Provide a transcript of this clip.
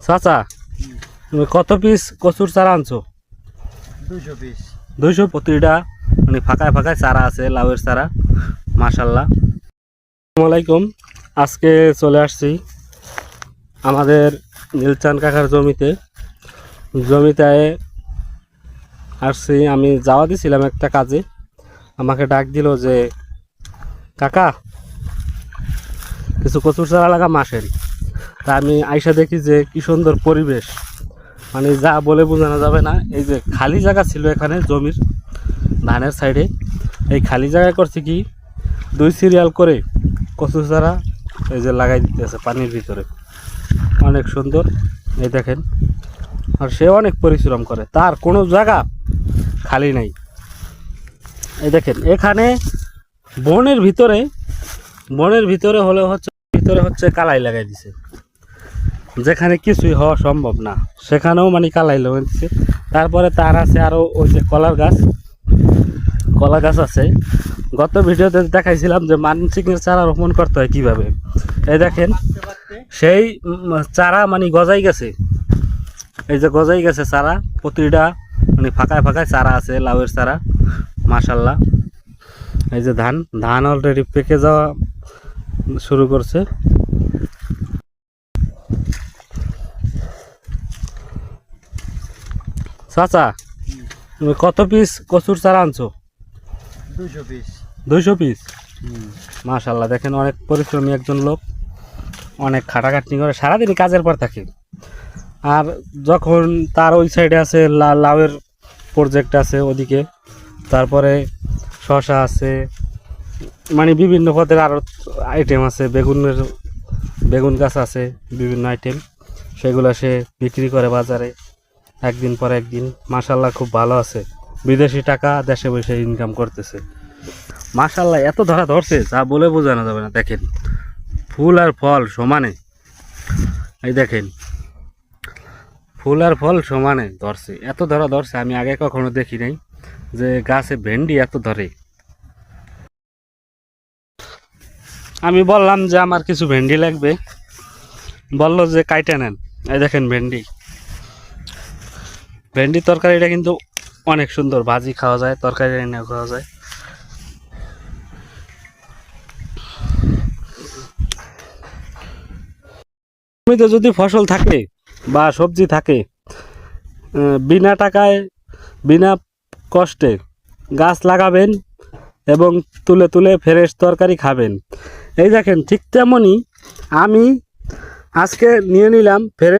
চাচা তুমি কত পিস কচুর চারা আনছো? 200 পিস। 200 প্রতিটা মানে ফাঁকায় ফাঁকায় চারা আছে, লাউয়ের চারা। মাশাল্লাহ। আসসালামু আলাইকুম। আজকে চলে আসছি আমাদের নীলচাঁদ কাকার জমিতে আসছি। আমি যাওয়া দিছিলাম একটা কাজে, আমাকে ডাক দিল যে কাকা কিছু কচুর চারা লাগা মাসের। তা আমি আইসা দেখি যে কি সুন্দর পরিবেশ, মানে যা বলে বোঝানো যাবে না। এই যে খালি জায়গা ছিল এখানে জমির ধানের সাইডে, এই খালি জায়গায় করছে কি 2 সিরিয়াল করে কচু চারা এই যে লাগাই দিতেছে পানির ভিতরে, অনেক সুন্দর। এই দেখেন, আর সে অনেক পরিশ্রম করে, তার কোনো জায়গা খালি নাই। এই দেখেন এখানে বনের ভিতরে হচ্ছে কালাই লাগাই দিছে, যেখানে কিছুই হওয়া সম্ভব না সেখানেও মানে কালাই লাগাই দিছে। তারপরে তার আছে আরও ওই যে কলা গাছ আছে। গত ভিডিওতে দেখাইছিলাম যে মানচিংয়ের চারা রোপণ করতে হয় কিভাবে। এই দেখেন সেই চারা মানে গজাই গেছে, এই যে গজাই গেছে চারা, প্রতিটা মানে ফাঁকায় ফাঁকায় চারা আছে, লাউয়ের চারা। মাশাল্লাহ। এই যে ধান অলরেডি পেকে যাওয়া শুরু করছে। চাচা তুমি কত পিস কচুর চারা আনছো? 200 পিস। 200 পিস। মাশাল্লাহ। দেখেন অনেক পরিশ্রমী একজন লোক, অনেক খাটাখাটনি করে, সারাদিনই কাজের পর থাকে। আর যখন তার ওই সাইডে আছে লাউয়ের প্রজেক্ট আছে ওদিকে, তারপরে শসা আছে, মানে বিভিন্ন পদের আরও আইটেম আছে, বেগুন গাছ আছে, বিভিন্ন আইটেম, সেগুলো সে বিক্রি করে বাজারে একদিন পর একদিন। মাশাল্লাহ খুব ভালো আছে, বিদেশি টাকা দেশে বসে ইনকাম করতেছে। মাশাল্লাহ এত ধরছে যা বলে বোঝানো যাবে না। দেখেন ফুল আর ফল সমানে, এই দেখেন ফুল আর ফল সমানে ধরছে, এত ধরছে আমি আগে কখনো দেখি নাই যে গাছে ভেন্ডি এত ধরে। আমি বললাম যে আমার কিছু ভেন্ডি লাগবে, বললো যে কাইটে নেন। এই দেখেন ভেন্ডি তরকারিটা কিন্তু অনেক সুন্দর, ভাজি খাওয়া যায়, তরকারি এনে খাওয়া যায়। জমিতে যদি ফসল থাকে বা সবজি থাকে, বিনা টাকায় বিনা কষ্টে গাছ লাগাবেন এবং তুলে তুলে ফ্রেশ তরকারি খাবেন। এই দেখেন ঠিক তেমনই আমি আজকে নিয়ে নিলাম ফ্রেশ